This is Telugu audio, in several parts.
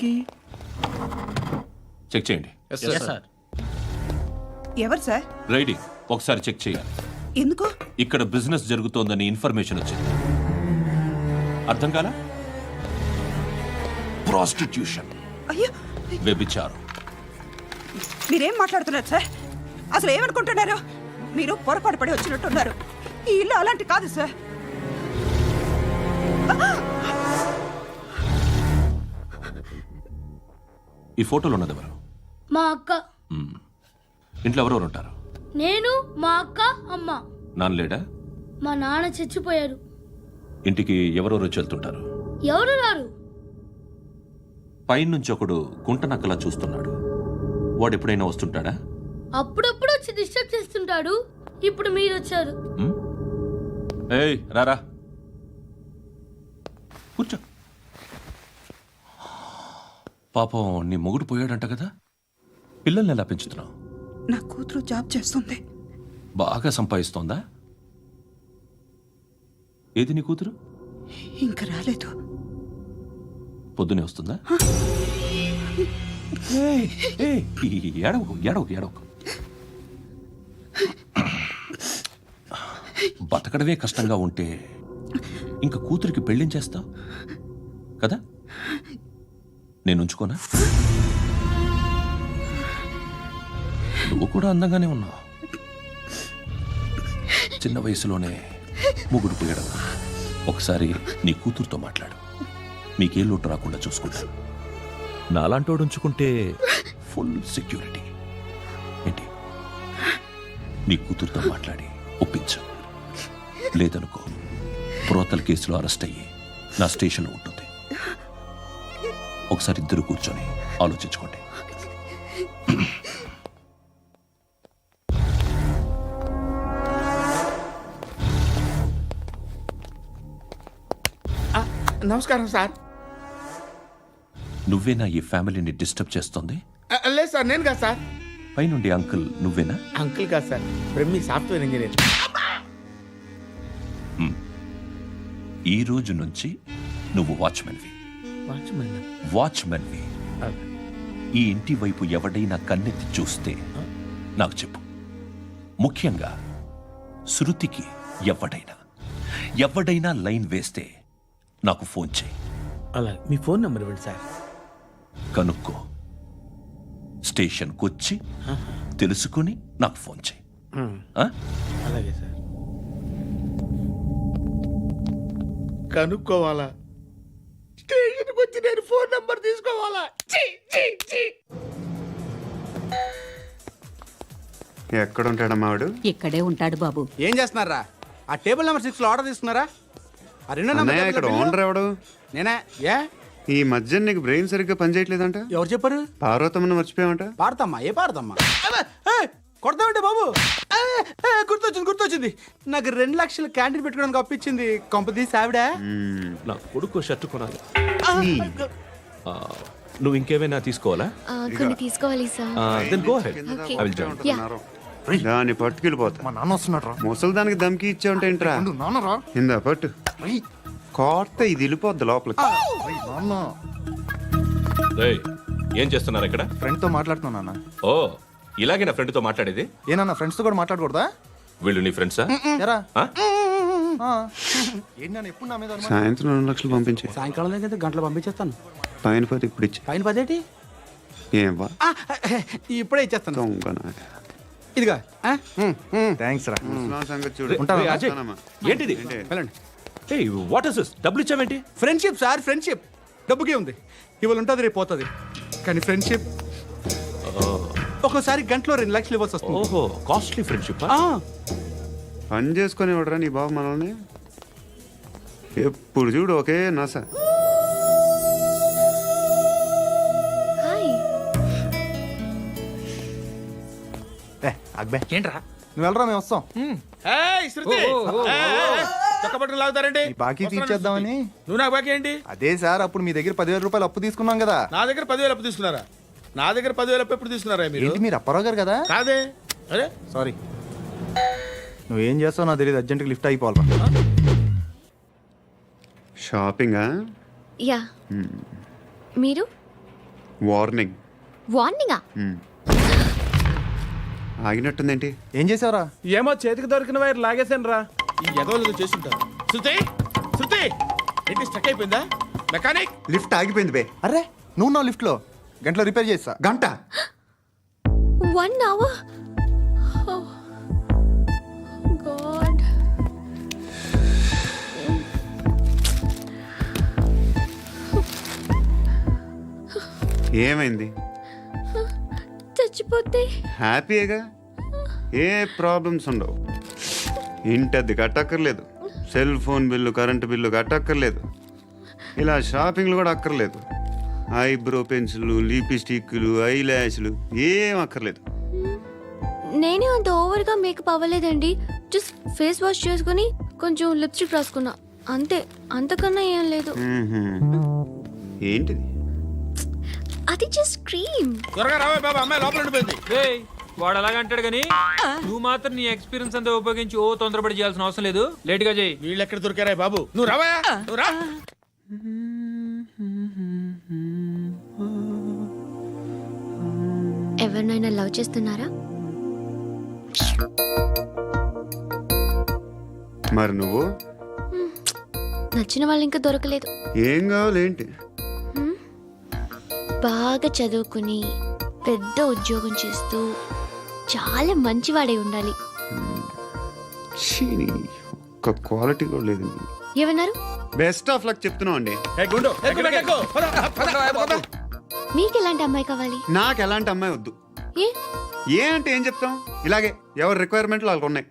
దేనికి? చెక్ చేయండి. ఎవరు సార్? రైడింగ్ ఒకసారి చెక్ చేయాలి. ఎందుకు? ఇక్కడ బిజినెస్ జరుగుతోందని ఇన్ఫర్మేషన్ వచ్చింది. అర్థం కాలా? ప్రాస్టిట్యూషన్, అయ్యో, వ్యభిచారం. మీరేం మాట్లాడుతున్నారు సార్? అసలు ఏమనుకుంటున్నారు? మీరు పొరపాటు పడి వచ్చినట్టున్నారు. ఈ ఇల్లు అలాంటి కాదు సార్. ఈ ఫోటోలో ఉన్నది ఎవరు? మా అక్క. ఇంట్లో ఎవరెవరు ఉంటారు? నేను, మా అక్క, అమ్మ. నాన్న లేడా? మా నాన్న చచ్చిపోయారు. ఇంటికి ఎవరెవరు వచ్చి వెళ్తుంటారు? ఎవరు రారు. పైనుంచి ఒకడు గుంటనక్కలా చూస్తున్నాడు. వాడు ఎప్పుడైనా వస్తుంటాడా? అప్పుడప్పుడు వచ్చి డిస్టర్బ్ చేస్తుంటాడు. ఇప్పుడు మీరు వచ్చారు. ఏయ్ రారా, కూర్చో. పాపం నీ మొగుడు పోయాడంట కదా, పిల్లల్ని ఎలా పెంచుతున్నావు? నా కూతురు జాబ్ చేస్తుంది. బాగా సంపాదిస్తోందా? ఏది నీ కూతురు? ఇంకా రాలేదు. పొద్దునే వస్తుందా? ఏడవకు ఏడవకు ఏడవకు. బతకడమే కష్టంగా ఉంటే ఇంకా కూతురికి పెళ్ళించేస్తావు కదా? నేను ఉంచుకోనా? నువ్వు కూడా అందంగానే ఉన్నావు. చిన్న వయసులోనే ముగ్గురు పోయడం. ఒకసారి నీ కూతురుతో మాట్లాడు. మీకే లోటు రాకుండా చూసుకుంటాను. నాలాంటోడు ఉంచుకుంటే ఫుల్ సెక్యూరిటీ. ఏంటి? నీ కూతురుతో మాట్లాడి ఒప్పించు. లేదనుకో, ప్రోతల కేసులో అరెస్ట్ అయ్యి నా స్టేషన్లో ఉంటుంది. ఒకసారి ఇద్దరు కూర్చొని ఆలోచించుకోండి. నమస్కారం సార్. నువ్వేనా ఈ ఫ్యామిలీని డిస్టర్బ్ చేస్తుంది? లేదు సార్, నేను కాదు సార్. పైనుండి అంకుల్ నువ్వేనా? అంకుల్ కాదు సార్, బ్రహ్మి సాఫ్ట్వేర్ ఇంజనీర్. ఈ రోజు నుంచి నువ్వు వాచ్మెన్వి. వాచ్మెన్వి. ఈ ఇంటి వైపు ఎవడైనా కన్నెత్తి చూస్తే నాకు చెప్పు. ముఖ్యంగా శృతికి ఎవడైనా లైన్ వేస్తే నాకు ఫోన్ చేయి. అలా మీ ఫోన్ నెంబర్ ఇవ్వండి సార్. కనుక్కో, స్టేషన్కి వచ్చి తెలుసుకుని నాకు ఫోన్ చేయి. అలాగే సార్. కనుక్కోవాలా? స్టేషన్కి వచ్చి నేను ఫోన్ నెంబర్ తీసుకోవాలా? ఎక్కడ ఉంటాడమ్మా వాడు? ఇక్కడే ఉంటాడు బాబు. ఏం చేస్తున్నారా? ఆ టేబుల్ నెంబర్ 6 లో ఆర్డర్ తీసుకున్నారా? ఆ రెండో అన్నయ్య, నెంబర్ ఇక్కడ ఓనర్ ఎవడు? నేనే. ఏ ఈ మధ్య నీకు బ్రెయిన్ సరిగ్గా పనిచేయట్లేదంట. ఎవరు చెప్పారు? పార్వతమ్మను మర్చిపోయామంట. పాడతామ్మా? ఏ పాడతామ్మా? కొడతామంటే బాబు. గుర్తొచ్చింది. నాకు 2 లక్షలు క్యాంటీన్ పెట్టుకోవడానికి అప్పించింది కొంపదీసి ఆవిడ. నా కొడుకు షర్ట్ కొనాలి. నువ్వు ఇంకేమైనా తీసుకోవాలా? కొన్ని తీసుకోవాలి sir. Then go ahead. I will join. దాన్ని పట్టుకెళ్ళిపోతా. మా నాన్న వస్తున్నాడు రా. ముసలి దానికి దమ్కి ఇచ్చావుంటే ఏంట్రా? నాన్నరా ఇందా పట్టు. కోర్త ఇది వెళ్ళిపోద్ది లోపలికి. నాన్న ఏయ్, ఏం చేస్తున్నారు ఇక్కడ? ఫ్రెండ్ తో మాట్లాడుతున్నా నాన్న. ఓ, ఇలాగే నా ఫ్రెండ్తో మాట్లాడేది? ఏనా ఫ్రెండ్స్ తో కూడా మాట్లాడకూడదా? వీళ్ళు నీ ఫ్రెండ్సా? ఎరా ఏంటి నాన్న ఎప్పుడు నా మీద అనుమానం? సాయంత్రం 2 లక్షలు పంపించే. సాయంకాలం దగ్గర గంటలు పంపించేస్తాను. పైన పోతే ఇప్పుడు ఇచ్చే. పైన 10 ఏం వా ఇప్పుడే ఇచ్చేస్తాను. దొంగనా. ఇదిగా థ్యాంక్స్ రా. ముసలాం సంగతి చూడు. ఉంటాను. ఏయ్, అజయ్, ఉంటానమ్మా. ఏంటిది? వెళ్ళండి. ఏయ్, వాట్ ఇస్ దిస్? డబ్బులు ఇచ్చావేంటి? Friendship sir, friendship. డబ్బుకే ఉంది. ఇవాళ ఉంటుంది, రేపు పోతుంది. కానీ ఫ్రెండ్షిప్ ఒక్కోసారి గంటలో 2 లక్షలు ఇవ్వాల్సి వస్తుంది. ఓహో, కాస్ట్లీ ఫ్రెండ్షిప్. పని చేసుకొని ఇవ్వడరా నీ బాబు మనల్ని? ఎప్పుడు చూడు ఒకే నస. అక్బే ఏంట్రా? నువ్వు వెళ్ళరా, మేము వస్తాం. లాగుతారండి. ఈ బాకీ తీర్చేద్దామని. నువ్వు నాకు బాకీ ఏంటి? అదే సార్, అప్పుడు మీ దగ్గర 10,000 రూపాయలు అప్పు తీసుకున్నాం కదా. నా దగ్గర 10,000 అప్పు తీసుకున్నారా? నా దగ్గర 10,000 అప్పు ఎప్పుడు తీసుకున్నారా మీరు? ఏంటి మీరు అప్పారావు గారు కదా? కాదే. అరే సారీ. నువ్వేం చేస్తావు నాకు తెలియదు, అర్జెంట్గా లిఫ్ట్ అయిపోవాలి. షాపింగా? యా. మీరు? వార్నింగ్. వార్నింగా? ఆగినట్టుందేంటి? ఏం చేసావురా? ఏమో చేతికి దొరికిన వైర్ లాగేసాను రా. ఈ ఎదవలు చేస్తుంటారు. శృతి శృతి ఏంటి స్టక్ అయిపోయిందా? మెకానిక్ లిఫ్ట్ ఆగిపోయింది బే. అరే నువ్వు నా లిఫ్ట్లో గంటలో రిపేర్ చేస్తా. గంట 1 hour? Oh, God. ఏమైంది? చచ్చిపోతే హ్యాపీగా, ఏ ప్రాబ్లమ్స్ ఉండవు. ఇంటి అద్దె కట్టక్కర్లేదు, cell phone bill, current bill కట్టక్కర్లేదు, ఇలా షాపింగ్లు కూడా అక్కర్లేదు. ఐబ్రో పెన్సిల్లు, లిప్స్టిక్లు, ఐ ల్యాష్లు ఏం అక్కర్లేదు. నేనే అంత ఓవర్గా మేకప్ అవ్వలేదండి. జస్ట్ ఫేస్ వాష్ చేసుకుని కొంచెం లిప్స్టిక్ రాసుకున్నా అంతే. అంతకన్నా ఏం లేదు. ఏంటిది? అది జస్ట్ క్రీమ్. త్వరగా రావే బాబా, అమ్మాయి లోపల ఉండిపోయింది. వాడు అలాగంటాడు కానీ నువ్వు మాత్రం నీ ఎక్స్పీరియన్స్ అంతా ఉపయోగించి ఓ తొందరపడి చేయాల్సిన అవసరం లేదు. లేట్ గా చేయి. వీళ్ళు ఎక్కడ దొరికారా బాబు? నువ్వు రావా, నువ్వు రా. ఎవరినైనా లవ్ చేస్తున్నారా? మరి నువ్వు? నచ్చిన వాళ్ళు ఇంకా దొరకలేదు. ఏం కావాలేంటి? బాగా చదువుకుని పెద్ద ఉద్యోగం చేస్తూ చాలా మంచివాడై ఉండాలి. చీనీ, ఒక్క క్వాలిటీ కూడా లేదు. ఏమన్నారు? బెస్ట్ ఆఫ్ లక్ చెప్తున్నావు అండి. ఏ గుండు, ఎక్కు, ఎక్కు. పద, పద, పద. మీకు ఎలాంటి అమ్మాయి కావాలి? నాకు ఎలాంటి అమ్మాయి వద్దు. ఏ? ఏ అంటే ఏం చెప్తాం, ఇలాగే ఎవరి రిక్వైర్మెంట్లు వాళ్ళకు ఉన్నాయి.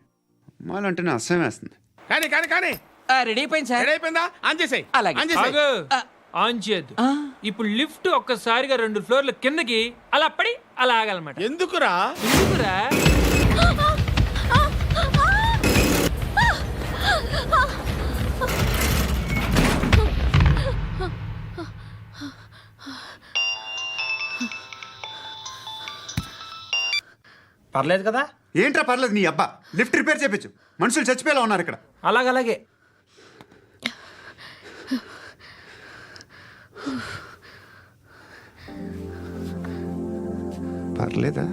అమ్మాయిలు అంటేనే అసహ్యం వేస్తుంది. కానీ కానీ కానీ రెడీ అయిపోయింది సార్. రెడీ అయిపోయిందా? ఆన్ చేసేయ్. ఆన్ చేసేయ్. ఆన్ చేయద్దు. ఇప్పుడు లిఫ్ట్ ఒక్కసారిగా 2 ఫ్లోర్ల కిందకి అలా పడి అలా ఆగాలన్నమాట. ఎందుకురా? ఎందుకురా? పర్లేదు కదా? ఏంట్రా పర్లేదు నీ అబ్బా. లిఫ్ట్ రిపేర్ చేయించు, మనుషులు చచ్చిపోయేలా ఉన్నారు ఇక్కడ. అలాగలాగే. పర్లేదా?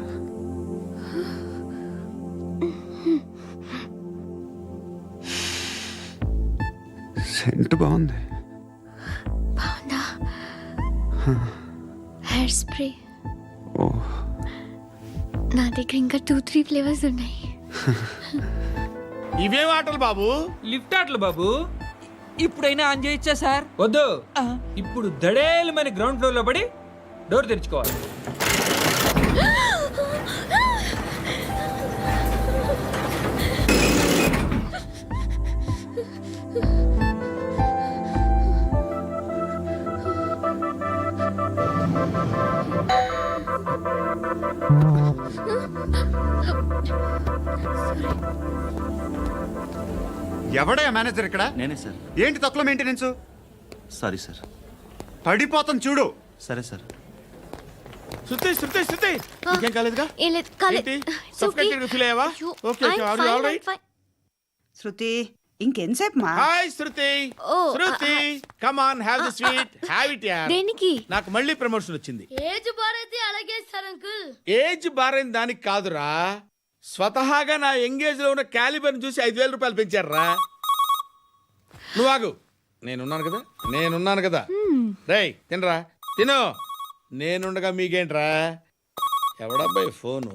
సెంట్ బాగుంది. బాగుందా? Hair spray. ఓ, నా దగ్గర ఇంకా 2-3 ఫ్లేవర్స్ ఉన్నాయి. ఇవేం ఆటలు బాబు? లిఫ్ట్ ఆటలు బాబు. ఇప్పుడైనా ఆన్ చేయొచ్చా సార్? వద్దు. ఇప్పుడు దడేలు మన గ్రౌండ్ ఫ్లోర్ లో పడి డోర్ తెరుచుకోవాలి. ఎవడయ్యా మేనేజర్ ఇక్కడ? నేనే సార్. ఏంటి తక్కువ మెయింటెనెన్స్? Sorry sir. పడిపోతాం చూడు. సరే సార్. శృతి శృతి శృతి ఇంకేం కాలేదుగా? ఏం లేదు, కాలేదు. ఏంటి? It's okay. Suffocated గా feel అయ్యావా? అయ్యో, Okay, okay. I'm Are you fine, all right? I'm fine. శృతి ఇంకెంతసేపు మా? Hi Shruti. Oh, Shruti come on, have the sweet, have it యార్. దేనికి? నాకు మళ్ళీ ప్రమోషన్ వచ్చింది. ఏజ్ బారైతే అలాగే సార్ అంకుల్. ఏజ్ బారైన దానికి కాదురా, స్వతహాగా నా ఎంగేజ్ లో ఉన్న క్యాలిబర్ చూసి 5,000 రూపాయలు పెంచారా. నువ్వు ఆగు, నేనున్నాను కదా. రేయ్ తినరా, తిను. నేనుండగా మీకేంట్రా? ఎవడబ్బాయి ఫోను?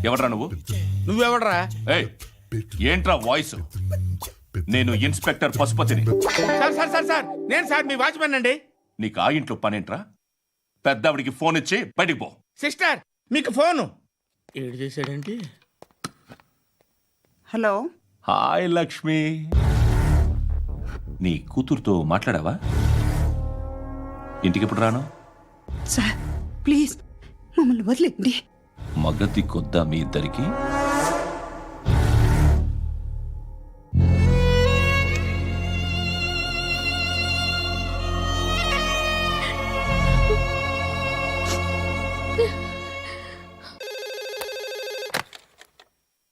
ఎవడ్రా నువ్వు? నువ్వెవడరా? ఏయ్, ఏంట్రా వాయిస్? నేను ఇన్స్పెక్టర్ పశుపతిని. సార్ నేను సార్ మీ వాచ్మెన్ అండి. నీకు ఆ ఇంట్లో పనేంట్రా? పెద్దవిడికి ఫోన్ ఇచ్చి బయటికి పో. సిస్టర్ మీకు ఫోను. ఏడు చేశాడేంటి? హలో. హాయ్ లక్ష్మి. నీ కూతురుతో మాట్లాడావా? ఇంటికి ఎప్పుడు రాను? సార్ ప్లీజ్ మమ్మల్ని వదిలేండి. మగతి కొద్దా మీ ఇద్దరికి?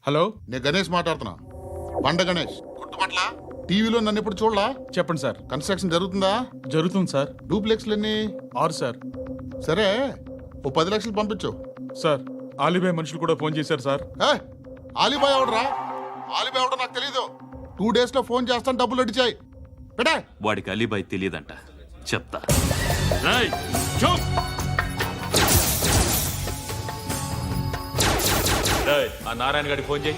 హలో నేను గణేష్ మాట్లాడుతున్నా. బండ గణేష్ గుర్తుపట్ల టీవీలో నన్ను ఎప్పుడు చూడలా? చెప్పండి సార్. కన్స్ట్రక్షన్ జరుగుతుందా? జరుగుతుంది సార్. డూప్లెక్స్లు ఎన్ని? 6 సార్. సరే, ఓ 10 లక్షలు పంపించు. సార్ ఆలిబాయ్ మనుషులు కూడా ఫోన్ చేశారు సార్. ఆలిబాయ్ ఎవడరా? ఆలిబాయ్ ఎవడో నాకు తెలీదు. 2 days లో ఫోన్ చేస్తాను, డబ్బులు అడిచాయి బెటే. వాడికి అలీబాయ్ తెలియదంట, చెప్తా. రేయ్, చూప్. రేయ్, ఆ నారాయణ గారికి ఫోన్ చేయి.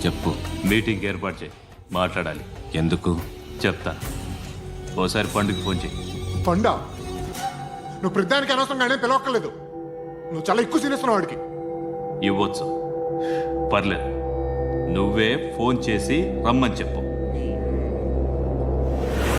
చెప్పు. మీటింగ్ ఏర్పాటు చేయి, మాట్లాడాలి. ఎందుకు చెప్తా. ఓసారి పండుగ ఫోన్ చేయి. పండ నువ్వు ప్రతిదానికి అనవసరంగానే పిలవక్కర్లేదు. నువ్వు చాలా ఎక్కువ సీనిస్తున్నావు వాడికి. ఇవ్వచ్చు, పర్లేదు. నువ్వే ఫోన్ చేసి రమ్మని చెప్పు.